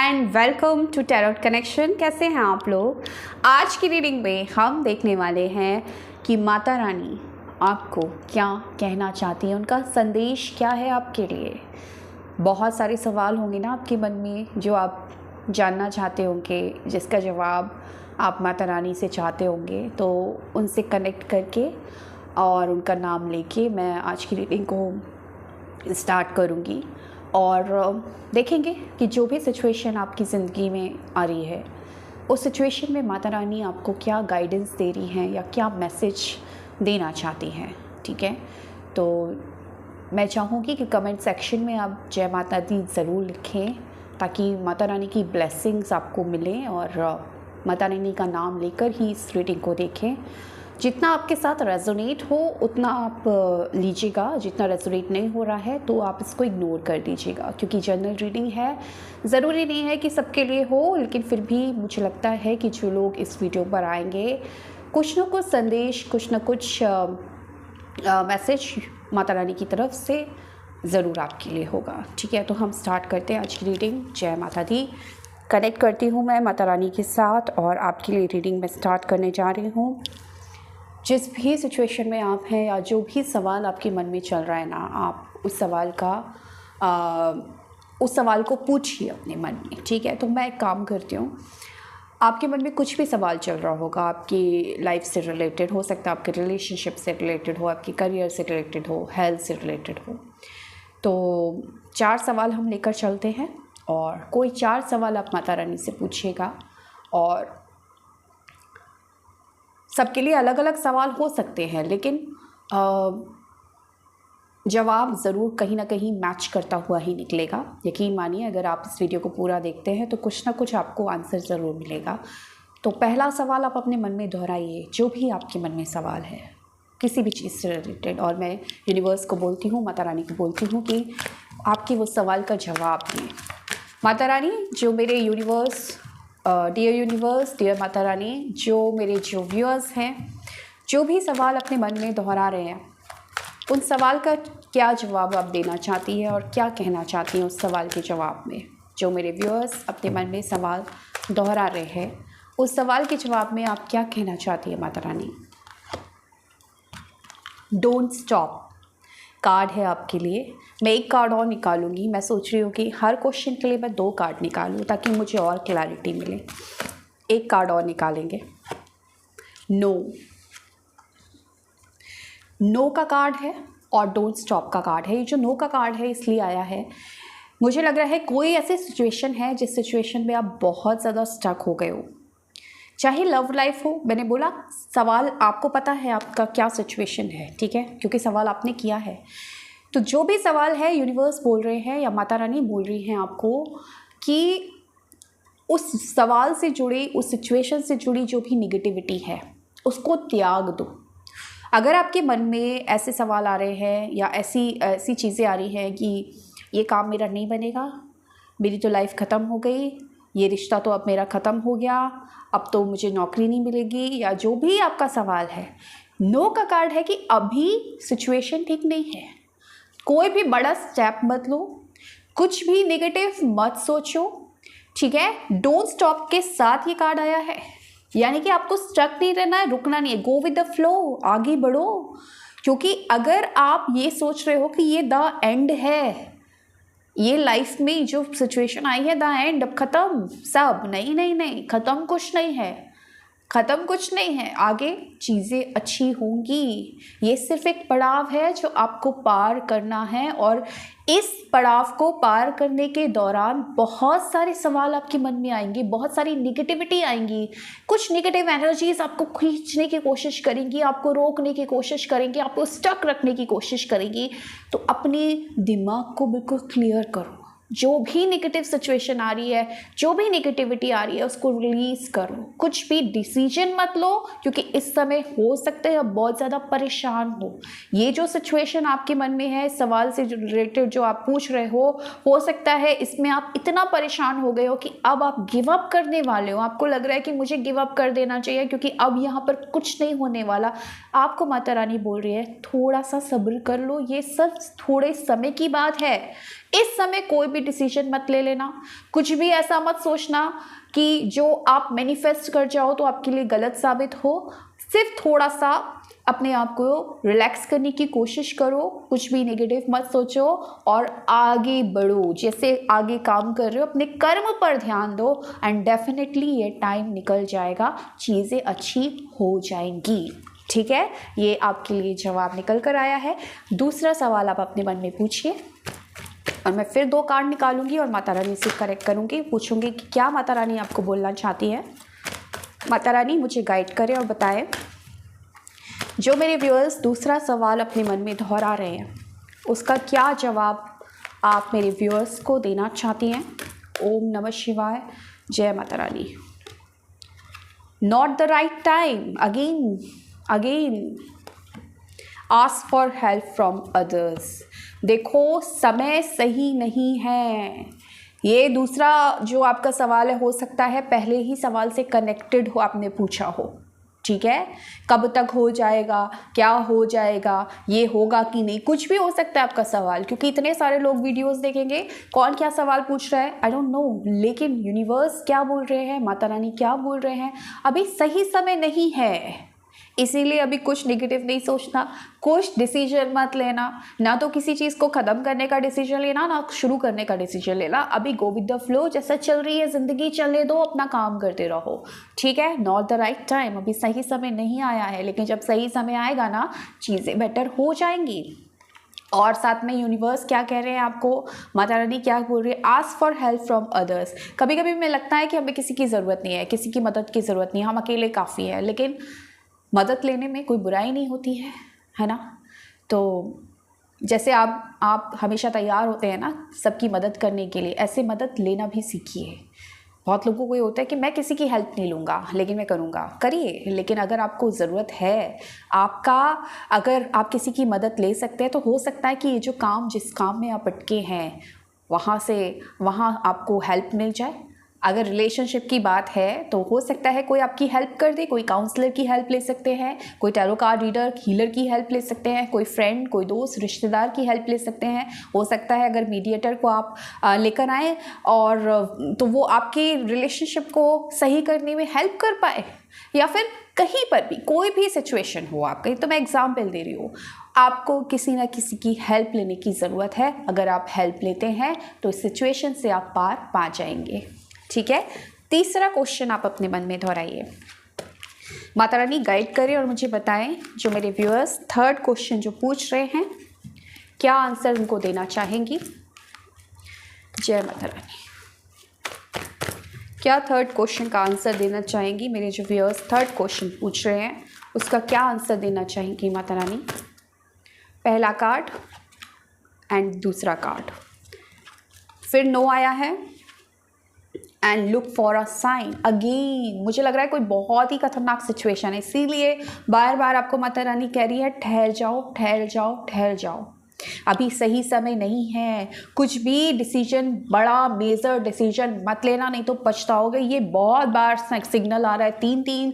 And welcome to tarot connection. कैसे हैं आप लोग? आज की रीडिंग में हम देखने वाले हैं कि माता रानी आपको क्या कहना चाहती है, उनका संदेश क्या है आपके लिए। बहुत सारे सवाल होंगे ना आपके मन में जो आप जानना चाहते होंगे, जिसका जवाब आप माता रानी से चाहते होंगे। तो उनसे कनेक्ट करके और उनका नाम लेके मैं आज की रीडिंग को स्टार्ट करूँगी और देखेंगे कि जो भी सिचुएशन आपकी ज़िंदगी में आ रही है उस सिचुएशन में माता रानी आपको क्या गाइडेंस दे रही हैं या क्या मैसेज देना चाहती हैं। ठीक है, तो मैं चाहूँगी कि कमेंट सेक्शन में आप जय माता दी ज़रूर लिखें ताकि माता रानी की ब्लेसिंग्स आपको मिलें और माता रानी का नाम लेकर ही इस रीडिंग को देखें। जितना आपके साथ रेजोनेट हो उतना आप लीजिएगा, जितना रेजोनेट नहीं हो रहा है तो आप इसको इग्नोर कर दीजिएगा, क्योंकि जनरल रीडिंग है, ज़रूरी नहीं है कि सबके लिए हो। लेकिन फिर भी मुझे लगता है कि जो लोग इस वीडियो पर आएंगे कुछ न कुछ संदेश, कुछ न कुछ मैसेज माता रानी की तरफ से ज़रूर आपके लिए होगा। ठीक है, तो हम स्टार्ट करते हैं आज की रीडिंग। जय माता दी। कनेक्ट करती हूँ मैं माता रानी के साथ और आपके लिए रीडिंग में स्टार्ट करने जा रही हूँ। जिस भी सिचुएशन में आप हैं या जो भी सवाल आपके मन में चल रहा है ना, आप उस सवाल को पूछिए अपने मन में। ठीक है, तो मैं एक काम करती हूँ, आपके मन में कुछ भी सवाल चल रहा होगा, आपकी लाइफ से रिलेटेड हो सकता है, आपके रिलेशनशिप से रिलेटेड हो, आपके करियर से रिलेटेड हो, हेल्थ से रिलेटेड हो, तो 4 सवाल हम लेकर चलते हैं और कोई 4 सवाल आप माता रानी से पूछिएगा। और सबके लिए अलग अलग सवाल हो सकते हैं, लेकिन जवाब ज़रूर कहीं ना कहीं मैच करता हुआ ही निकलेगा। यकीन मानिए, अगर आप इस वीडियो को पूरा देखते हैं तो कुछ ना कुछ आपको आंसर ज़रूर मिलेगा। तो पहला सवाल आप अपने मन में दोहराइए, जो भी आपके मन में सवाल है किसी भी चीज़ से रिलेटेड, और मैं यूनिवर्स को बोलती हूँ, माता रानी को बोलती हूँ कि आपके वो सवाल का जवाब दें। माता रानी, जो मेरे universe, dear universe, dear Mata Rani, जो मेरे व्यूअर्स हैं, जो भी सवाल अपने मन में दोहरा रहे हैं, उन सवाल का क्या जवाब आप देना चाहती है और क्या कहना चाहती हैं उस सवाल के जवाब में। जो मेरे व्यूअर्स अपने मन में सवाल दोहरा रहे हैं, उस सवाल के जवाब में आप क्या कहना चाहती है Mata Rani. Don't stop card है आपके लिए। मैं एक कार्ड और निकालूंगी। मैं सोच रही हूँ कि हर क्वेश्चन के लिए मैं 2 कार्ड निकालूँ ताकि मुझे और क्लैरिटी मिले। एक कार्ड और निकालेंगे। नो का कार्ड है और डोंट स्टॉप का कार्ड है। ये जो नो का कार्ड है इसलिए आया है, मुझे लग रहा है कोई ऐसी सिचुएशन है जिस सिचुएशन में आप बहुत ज़्यादा स्टक हो गए हो, चाहे लव लाइफ हो। मैंने बोला सवाल आपको पता है आपका क्या सिचुएशन है, ठीक है, क्योंकि सवाल आपने किया है। तो जो भी सवाल है यूनिवर्स बोल रहे हैं या माता रानी बोल रही हैं आपको कि उस सवाल से जुड़ी, उस सिचुएशन से जुड़ी जो भी निगेटिविटी है उसको त्याग दो। अगर आपके मन में ऐसे सवाल आ रहे हैं या ऐसी चीज़ें आ रही हैं कि ये काम मेरा नहीं बनेगा, मेरी तो लाइफ ख़त्म हो गई, ये रिश्ता तो अब मेरा ख़त्म हो गया, अब तो मुझे नौकरी नहीं मिलेगी, या जो भी आपका सवाल है, नो का कार्ड है कि अभी सिचुएशन ठीक नहीं है। कोई भी बड़ा स्टेप मत लो, कुछ भी नेगेटिव मत सोचो। ठीक है, डोंट स्टॉप के साथ ये कार्ड आया है, यानी कि आपको स्टक नहीं रहना है, रुकना नहीं है। गो विद द फ्लो, आगे बढ़ो। क्योंकि अगर आप ये सोच रहे हो कि ये द एंड है, ये लाइफ में जो सिचुएशन आई है द एंड, अब ख़त्म सब, नहीं, ख़त्म कुछ नहीं है, ख़त्म कुछ नहीं है, आगे चीज़ें अच्छी होंगी। ये सिर्फ एक पड़ाव है जो आपको पार करना है, और इस पड़ाव को पार करने के दौरान बहुत सारे सवाल आपके मन में आएंगे, बहुत सारी निगेटिविटी आएंगी, कुछ निगेटिव एनर्जीज आपको खींचने की कोशिश करेंगी, आपको रोकने की कोशिश करेंगी, आपको स्टक रखने की कोशिश करेंगी। तो अपने दिमाग को बिल्कुल क्लियर करो। जो भी नेगेटिव सिचुएशन आ रही है, जो भी नेगेटिविटी आ रही है, उसको रिलीज करो। कुछ भी डिसीजन मत लो, क्योंकि इस समय हो सकता है आप बहुत ज़्यादा परेशान हो। ये जो सिचुएशन आपके मन में है, सवाल से रिलेटेड जो आप पूछ रहे हो सकता है इसमें आप इतना परेशान हो गए हो कि अब आप गिव अप करने वाले हो। आपको लग रहा है कि मुझे गिव अप कर देना चाहिए क्योंकि अब यहाँ पर कुछ नहीं होने वाला। आपको माता रानी बोल रही है थोड़ा सा सब्र कर लो, ये सब थोड़े समय की बात है। इस समय कोई भी डिसीजन मत ले लेना, कुछ भी ऐसा मत सोचना कि जो आप मैनिफेस्ट कर जाओ तो आपके लिए गलत साबित हो। सिर्फ थोड़ा सा अपने आप को रिलैक्स करने की कोशिश करो, कुछ भी नेगेटिव मत सोचो और आगे बढ़ो। जैसे आगे काम कर रहे हो अपने कर्म पर ध्यान दो एंड डेफिनेटली ये टाइम निकल जाएगा, चीज़ें अच्छी हो जाएंगी। ठीक है, ये आपके लिए जवाब निकल कर आया है। दूसरा सवाल आप अपने मन में पूछिए और मैं फिर 2 कार्ड निकालूंगी और माता रानी से करेक्ट करूंगी, पूछूंगी कि क्या माता रानी आपको बोलना चाहती है। माता रानी मुझे गाइड करें और बताएं, जो मेरे व्यूअर्स दूसरा सवाल अपने मन में दोहरा रहे हैं उसका क्या जवाब आप मेरे व्यूअर्स को देना चाहती हैं। ओम नमः शिवाय, जय Mata Rani. Not the right time, again ask for help from others. देखो समय सही नहीं है। ये दूसरा जो आपका सवाल है हो सकता है पहले ही सवाल से कनेक्टेड हो, आपने पूछा हो। ठीक है, कब तक हो जाएगा, क्या हो जाएगा, ये होगा कि नहीं, कुछ भी हो सकता है आपका सवाल, क्योंकि इतने सारे लोग वीडियोस देखेंगे, कौन क्या सवाल पूछ रहा है आई डोंट नो, लेकिन यूनिवर्स क्या बोल रहे हैं, माता रानी क्या बोल रहे हैं, अभी सही समय नहीं है। इसीलिए अभी कुछ नेगेटिव नहीं सोचना, कुछ डिसीजन मत लेना, ना तो किसी चीज़ को ख़त्म करने का डिसीजन लेना, ना शुरू करने का डिसीजन लेना। अभी गो विद द फ्लो, जैसा चल रही है ज़िंदगी चलने दो, अपना काम करते रहो। ठीक है, नॉट द राइट टाइम, अभी सही समय नहीं आया है, लेकिन जब सही समय आएगा ना चीज़ें बेटर हो जाएंगी। और साथ में यूनिवर्स क्या कह रहे हैं आपको, माता रानी क्या बोल रही है, ask for help from others. कभी कभी हमें लगता है कि हमें किसी की ज़रूरत नहीं है, किसी की मदद की ज़रूरत नहीं है, हम अकेले काफ़ी है, लेकिन मदद लेने में कोई बुराई नहीं होती है ना। तो जैसे आप हमेशा तैयार होते हैं ना सबकी मदद करने के लिए, ऐसे मदद लेना भी सीखिए। बहुत लोगों को ये होता है कि मैं किसी की हेल्प नहीं लूँगा लेकिन मैं करूँगा, करिए, लेकिन अगर आपको ज़रूरत है अगर आप किसी की मदद ले सकते हैं तो हो सकता है कि ये जो काम, जिस काम में आप अटके हैं वहाँ आपको हेल्प मिल जाए। अगर रिलेशनशिप की बात है तो हो सकता है कोई आपकी हेल्प कर दे, कोई काउंसलर की हेल्प ले सकते हैं, कोई टैरो कार्ड रीडर, हीलर की हेल्प ले सकते हैं, कोई फ्रेंड, कोई दोस्त, रिश्तेदार की हेल्प ले सकते हैं। हो सकता है अगर मीडिएटर को आप लेकर आए और तो वो आपके रिलेशनशिप को सही करने में हेल्प कर पाए, या फिर कहीं पर भी कोई भी सिचुएशन हो आपकी, तो मैं एग्जाम्पल दे रही हूँ, आपको किसी ना किसी की हेल्प लेने की ज़रूरत है। अगर आप हेल्प लेते हैं तो इस सिचुएशन से आप पार पा जाएंगे। ठीक है, तीसरा क्वेश्चन आप अपने मन में दोहराइए, माता रानी गाइड करें और मुझे बताएं, जो मेरे व्यूअर्स थर्ड क्वेश्चन जो पूछ रहे हैं क्या आंसर उनको देना चाहेंगी। जय माता रानी। क्या थर्ड क्वेश्चन का आंसर देना चाहेंगी मेरे जो व्यूअर्स थर्ड क्वेश्चन पूछ रहे हैं, उसका क्या आंसर देना चाहेंगी माता रानी। पहला कार्ड एंड दूसरा कार्ड, फिर नो आया है and look for a sign again. मुझे लग रहा है कोई बहुत ही खतरनाक सिचुएशन है, इसीलिए बार बार आपको माता रानी कह रही है ठहर जाओ, ठहर जाओ, ठहर जाओ, अभी सही समय नहीं है। कुछ भी डिसीजन, बड़ा मेजर डिसीजन मत लेना, नहीं तो पछताओगे। ये बहुत बार सिग्नल आ रहा है, 3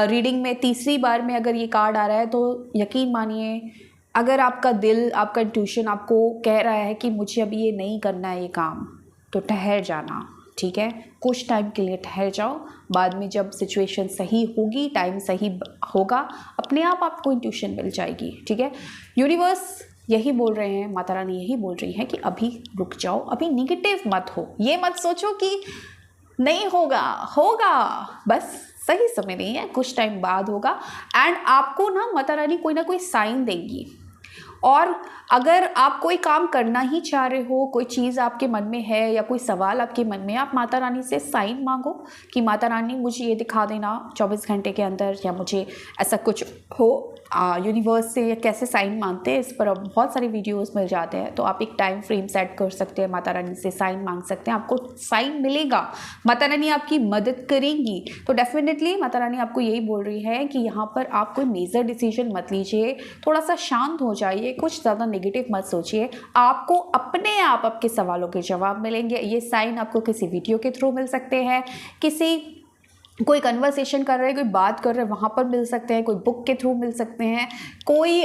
रीडिंग में तीसरी बार में अगर ये कार्ड आ रहा है तो यकीन मानिए, अगर आपका दिल, आपका इंट्यूशन आपको कह रहा है कि मुझे अभी ये नहीं करना है ये काम, तो ठहर जाना। ठीक है, कुछ टाइम के लिए ठहर जाओ, बाद में जब सिचुएशन सही होगी, टाइम सही होगा, अपने आप आपको इंट्यूशन मिल जाएगी। ठीक है, यूनिवर्स यही बोल रहे हैं, माता रानी यही बोल रही हैं कि अभी रुक जाओ, अभी निगेटिव मत हो, ये मत सोचो कि नहीं होगा, होगा, बस सही समय नहीं है, कुछ टाइम बाद होगा। एंड आपको ना माता रानी कोई ना कोई साइन देंगी। और अगर आप कोई काम करना ही चाह रहे हो, कोई चीज़ आपके मन में है या कोई सवाल आपके मन में, आप माता रानी से साइन मांगो कि माता रानी मुझे ये दिखा देना 24 घंटे के अंदर, या मुझे ऐसा कुछ हो। यूनिवर्स से कैसे साइन मांगते हैं इस पर अब बहुत सारे वीडियोस मिल जाते हैं, तो आप एक टाइम फ्रेम सेट कर सकते हैं, माता रानी से साइन मांग सकते हैं, आपको साइन मिलेगा, माता रानी आपकी मदद करेंगी। तो डेफिनेटली माता रानी आपको यही बोल रही है कि यहाँ पर आप कोई मेजर डिसीजन मत लीजिए, थोड़ा सा शांत हो जाइए, कुछ ज़्यादा नेगेटिव मत सोचिए, आपको अपने आप आपके सवालों के जवाब मिलेंगे। ये साइन आपको किसी वीडियो के थ्रू मिल सकते हैं, किसी कोई कन्वर्सेशन कर रहे हैं, कोई बात कर रहे हैं, वहाँ पर मिल सकते हैं, कोई बुक के थ्रू मिल सकते हैं, कोई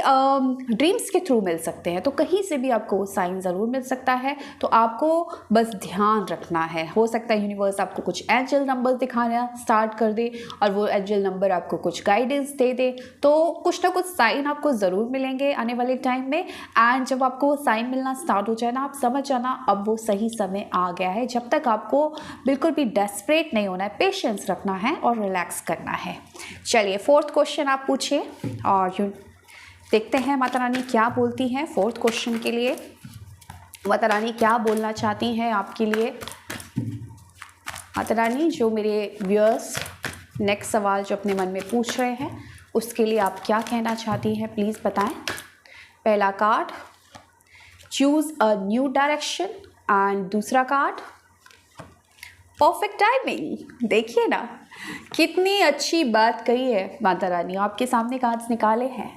ड्रीम्स के थ्रू मिल सकते हैं। तो कहीं से भी आपको साइन ज़रूर मिल सकता है। तो आपको बस ध्यान रखना है। हो सकता है यूनिवर्स आपको कुछ एंजल नंबर दिखाना स्टार्ट कर दे और वो एंजल नंबर आपको कुछ गाइडेंस दे दे। तो कुछ ना कुछ साइन आपको ज़रूर मिलेंगे आने वाले टाइम में। एंड जब आपको साइन मिलना स्टार्ट हो जाए ना, आप समझ जाना अब वो सही समय आ गया है। जब तक आपको बिल्कुल भी डेस्परेट नहीं होना है, पेशेंस रखना है और रिलैक्स करना है। चलिए 4th क्वेश्चन आप पूछिए और देखते हैं माता रानी क्या बोलती हैं 4th क्वेश्चन के लिए। माता रानी क्या बोलना चाहती हैं आपके लिए। माता रानी जो मेरे व्यूअर्स नेक्स्ट सवाल जो अपने मन में पूछ रहे हैं उसके लिए आप क्या कहना चाहती हैं, प्लीज़ बताएं। पहला card choose a new direction and दूसरा कार्ड परफेक्ट टाइमिंग। देखिए ना कितनी अच्छी बात कही है माता रानी, आपके सामने कार्ड्स निकाले हैं।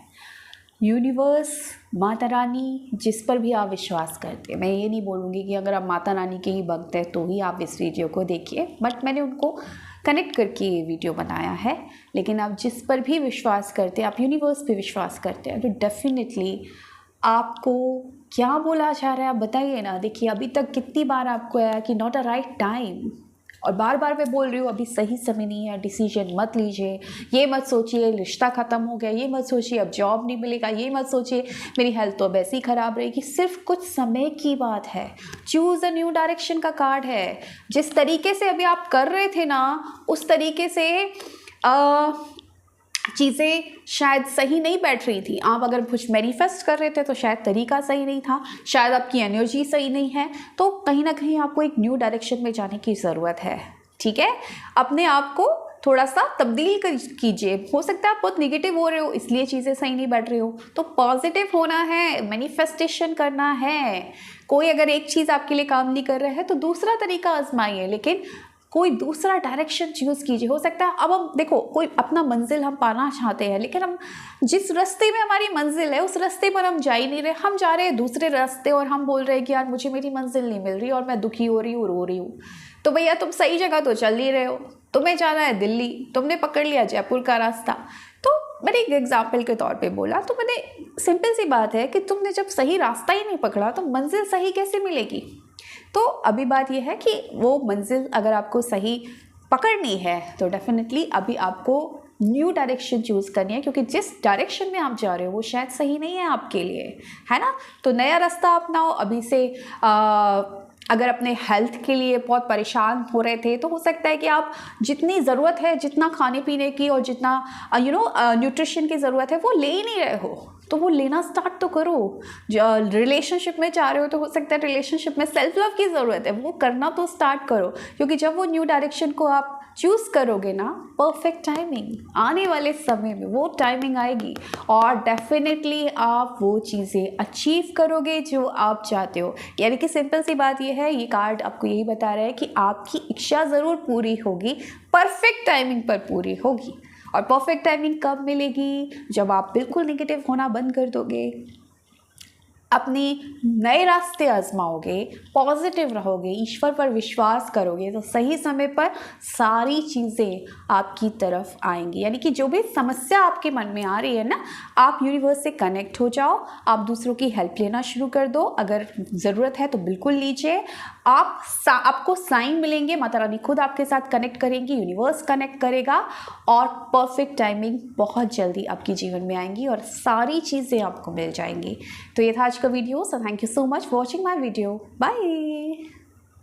यूनिवर्स, माता रानी, जिस पर भी आप विश्वास करते हैं, मैं ये नहीं बोलूँगी कि अगर आप माता रानी के ही भक्त हैं तो ही आप इस वीडियो को देखिए, बट मैंने उनको कनेक्ट करके ये वीडियो बनाया है। लेकिन आप जिस पर भी विश्वास करते हैं, आप यूनिवर्स पे विश्वास करते हैं, तो डेफिनेटली आपको क्या बोला जा रहा है आप बताइए ना। देखिए अभी तक कितनी बार आपको आया कि नॉट अ राइट टाइम, और बार बार मैं बोल रही हूँ अभी सही समय नहीं है, डिसीजन मत लीजिए। ये मत सोचिए रिश्ता ख़त्म हो गया, ये मत सोचिए अब जॉब नहीं मिलेगा, ये मत सोचिए मेरी हेल्थ तो वैसे ही ख़राब रहेगी। सिर्फ कुछ समय की बात है। चूज़ अ न्यू डायरेक्शन का कार्ड है। जिस तरीके से अभी आप कर रहे थे ना, उस तरीके से चीज़ें शायद सही नहीं बैठ रही थी। आप अगर कुछ मैनिफेस्ट कर रहे थे तो शायद तरीका सही नहीं था, शायद आपकी एनर्जी सही नहीं है। तो कहीं ना कहीं आपको एक न्यू डायरेक्शन में जाने की ज़रूरत है। ठीक है, अपने आप को थोड़ा सा तब्दील कीजिए। हो सकता है आप बहुत निगेटिव हो रहे हो इसलिए चीज़ें सही नहीं बैठ रही हो, तो पॉजिटिव होना है, मैनिफेस्टेशन करना है। कोई अगर एक चीज़ आपके लिए काम नहीं कर रहा है तो दूसरा तरीका आजमाइए, लेकिन कोई दूसरा डायरेक्शन चूज़ कीजिए। हो सकता है अब हम देखो कोई अपना मंजिल हम पाना चाहते हैं, लेकिन हम जिस रास्ते में हमारी मंजिल है उस रास्ते पर हम जा ही नहीं रहे, हम जा रहे हैं दूसरे रास्ते और हम बोल रहे हैं कि यार मुझे मेरी मंजिल नहीं मिल रही और मैं दुखी हो रही हूँ, रो रही हूँ। तो भैया तुम सही जगह तो चल नहीं रहे हो, तुम्हें जाना है दिल्ली, तुमने पकड़ लिया जयपुर का रास्ता। तो मैंने एक एग्जाम्पल के तौर पे बोला, तो मैंने सिंपल सी बात है कि तुमने जब सही रास्ता ही नहीं पकड़ा तो मंजिल सही कैसे मिलेगी। तो अभी बात यह है कि वो मंजिल अगर आपको सही पकड़नी है तो डेफिनेटली अभी आपको न्यू डायरेक्शन चूज़ करनी है, क्योंकि जिस डायरेक्शन में आप जा रहे हो वो शायद सही नहीं है आपके लिए, है ना। तो नया रास्ता अपनाओ अभी से। अगर अपने हेल्थ के लिए बहुत परेशान हो रहे थे तो हो सकता है कि आप जितनी ज़रूरत है, जितना खाने पीने की और जितना न्यूट्रिशन की ज़रूरत है वो ले ही नहीं रहे हो, तो वो लेना स्टार्ट तो करो। रिलेशनशिप में जा रहे हो तो हो सकता है रिलेशनशिप में सेल्फ लव की ज़रूरत है, वो करना तो स्टार्ट करो। क्योंकि जब वो न्यू डायरेक्शन को आप चूज़ करोगे ना, परफेक्ट टाइमिंग आने वाले समय में वो टाइमिंग आएगी और डेफिनेटली आप वो चीज़ें अचीव करोगे जो आप चाहते हो। यानी कि सिंपल सी बात ये है, ये कार्ड आपको यही बता रहा है कि आपकी इच्छा ज़रूर पूरी होगी, परफेक्ट टाइमिंग पर पूरी होगी। और परफेक्ट टाइमिंग कब मिलेगी? जब आप बिल्कुल नेगेटिव होना बंद कर दोगे, अपने नए रास्ते आजमाओगे, पॉजिटिव रहोगे, ईश्वर पर विश्वास करोगे, तो सही समय पर सारी चीज़ें आपकी तरफ आएंगी। यानी कि जो भी समस्या आपके मन में आ रही है ना, आप यूनिवर्स से कनेक्ट हो जाओ, आप दूसरों की हेल्प लेना शुरू कर दो। अगर ज़रूरत है तो बिल्कुल लीजिए। आपको साइन मिलेंगे, माता रानी खुद आपके साथ कनेक्ट करेंगी, यूनिवर्स कनेक्ट करेगा और परफेक्ट टाइमिंग बहुत जल्दी आपके जीवन में आएंगी और सारी चीज़ें आपको मिल जाएंगी। तो ये था आज का video. So thank you so much for watching my video. Bye.